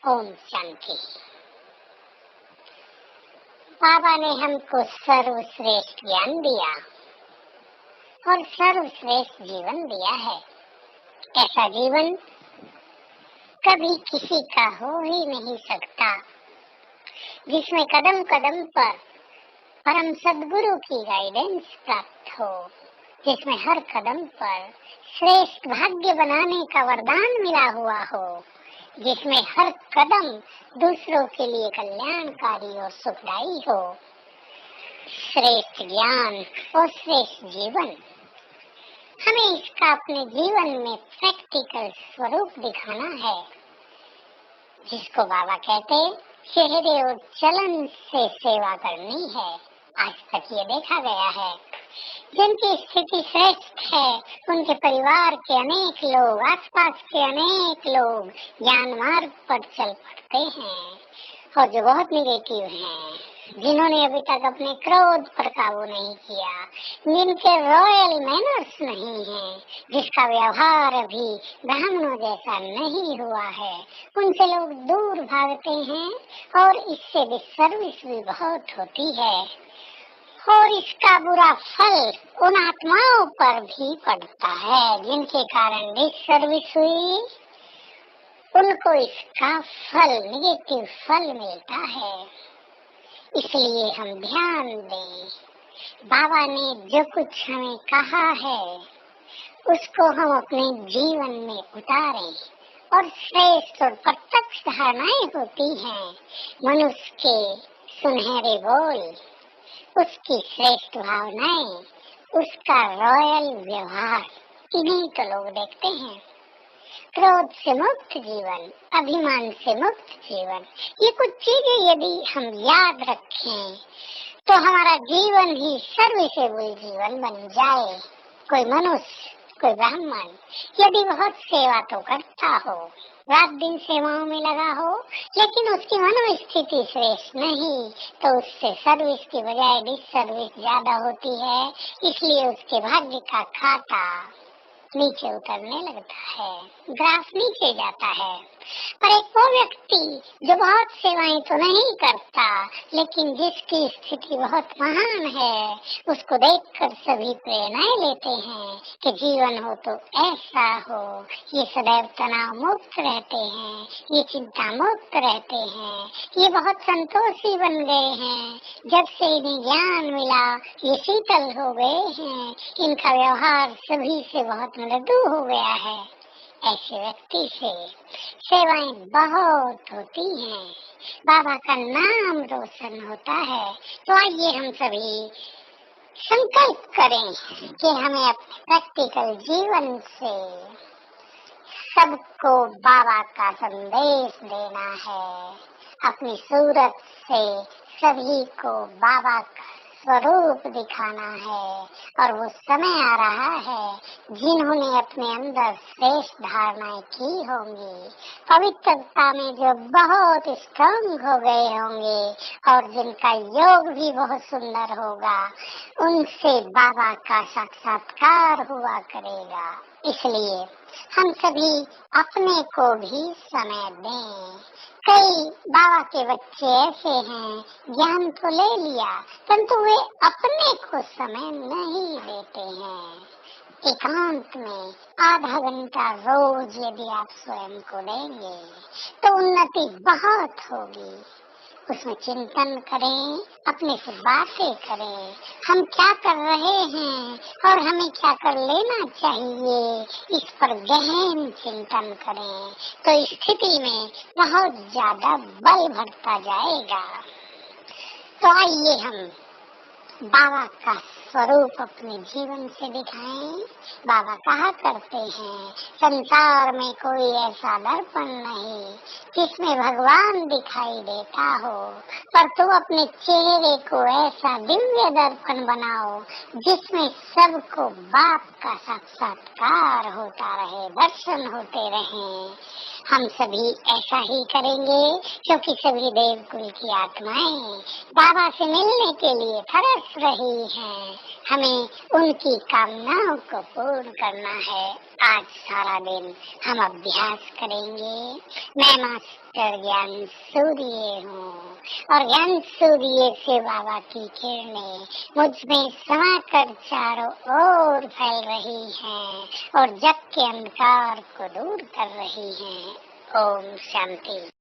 ओम शांति। बाबा ने हमको सर्वश्रेष्ठ ज्ञान दिया और सर्वश्रेष्ठ जीवन दिया है। ऐसा जीवन कभी किसी का हो ही नहीं सकता, जिसमें कदम कदम पर परम सद्गुरु की गाइडेंस प्राप्त हो, जिसमें हर कदम पर श्रेष्ठ भाग्य बनाने का वरदान मिला हुआ हो, जिसमें हर कदम दूसरों के लिए कल्याणकारी और सुखदायी हो। श्रेष्ठ ज्ञान और श्रेष्ठ जीवन, हमें इसका अपने जीवन में प्रैक्टिकल स्वरूप दिखाना है, जिसको बाबा कहते चेहरे और चलन से सेवा करनी है। आज तक ये देखा गया है, जिनकी स्थिति श्रेष्ठ है उनके परिवार के अनेक लोग, आसपास के अनेक लोग ज्ञान मार्ग पर चल पड़ते हैं, और जो बहुत निगेटिव हैं, जिन्होंने अभी तक अपने क्रोध पर काबू नहीं किया, जिनके रॉयल मैनर्स नहीं हैं, जिसका व्यवहार अभी ब्राह्मणों जैसा नहीं हुआ है, उनसे लोग दूर भागते हैं और इससे डिसर्विस भी बहुत होती है, और इसका बुरा फल उन आत्माओं पर भी पड़ता है जिनके कारण डिसर्विस हुई। उनको इसका फल, निगेटिव फल मिलता है। इसलिए हम ध्यान दें, बाबा ने जो कुछ हमें कहा है उसको हम अपने जीवन में उतारें, और श्रेष्ठ और प्रत्यक्ष धारणाएं होती हैं मनुष्य के सुनहरे बोल, उसकी श्रेष्ठ भावनाएं, उसका रॉयल व्यवहार, इन्हीं तो लोग देखते हैं। क्रोध से मुक्त जीवन, अभिमान से मुक्त जीवन, ये कुछ चीजें यदि हम याद रखें तो हमारा जीवन ही सर्विसेबल जीवन बन जाए। कोई मनुष्य, कोई ब्राह्मण यदि बहुत सेवा तो करता हो, रात दिन सेवाओं में लगा हो, लेकिन उसकी मनोस्थिति श्रेष्ठ नहीं, तो उससे सर्विस की बजाय डिसर्विस ज्यादा होती है। इसलिए उसके भाग्य का खाता नीचे उतरने लगता है, ग्राफ नीचे जाता है। पर एक वो व्यक्ति जो बहुत सेवाएं तो नहीं करता, लेकिन जिसकी स्थिति बहुत महान है, उसको देखकर सभी प्रेरणाएं लेते हैं कि जीवन हो तो ऐसा हो। ये सदैव तनाव मुक्त रहते हैं, ये चिंता मुक्त रहते हैं, ये बहुत संतोषी बन गए हैं, जब से इन्हें ज्ञान मिला ये शीतल हो गए हैं, इनका व्यवहार सभी से बहुत मृदु हो गया है। ऐसे व्यक्ति से सेवाएं बहुत होती हैं, बाबा का नाम रोशन होता है। तो आइए हम सभी संकल्प करें कि हमें अपने प्रैक्टिकल जीवन से सबको बाबा का संदेश देना है, अपनी सूरत से सभी को बाबा का स्वरूप दिखाना है। और वो समय आ रहा है जिन्होंने अपने अंदर श्रेष्ठ धारणाएं की होंगी, पवित्रता में जो बहुत स्ट्रांग हो गए होंगे, और जिनका योग भी बहुत सुंदर होगा, उनसे बाबा का साक्षात्कार हुआ करेगा। इसलिए हम सभी अपने को भी समय दें। कई बाबा के बच्चे ऐसे हैं, ज्ञान तो ले लिया परंतु वे अपने को समय नहीं देते हैं। एकांत में आधा घंटा रोज यदि आप स्वयं को देंगे तो उन्नति बहुत होगी। उसमें चिंतन करें, अपने से बातें करें, हम क्या कर रहे हैं और हमें क्या कर लेना चाहिए, इस पर गहन चिंतन करें तो स्थिति में बहुत ज्यादा बल बढ़ता जाएगा। तो आइए हम बाबा का स्वरूप अपने जीवन से दिखाएं। बाबा कहा करते हैं, संसार में कोई ऐसा दर्पण नहीं जिसमें भगवान दिखाई देता हो, पर तू अपने चेहरे को ऐसा दिव्य दर्पण बनाओ जिसमें सबको बाप का साक्षात्कार होता रहे, दर्शन होते रहें। हम सभी ऐसा ही करेंगे क्योंकि सभी देवकुल की आत्माएं बाबा से मिलने के लिए तरस रही हैं, हमें उनकी कामनाओं को पूर्ण करना है। आज सारा दिन हम अभ्यास करेंगे। मैं मास्टर ज्ञान सूर्य हूँ और ज्ञान सूर्य से बाबा की किरणें मुझ में समाकर चारों ओर फैल रही हैं और जग के अंधकार को दूर कर रही हैं। ओम शांति।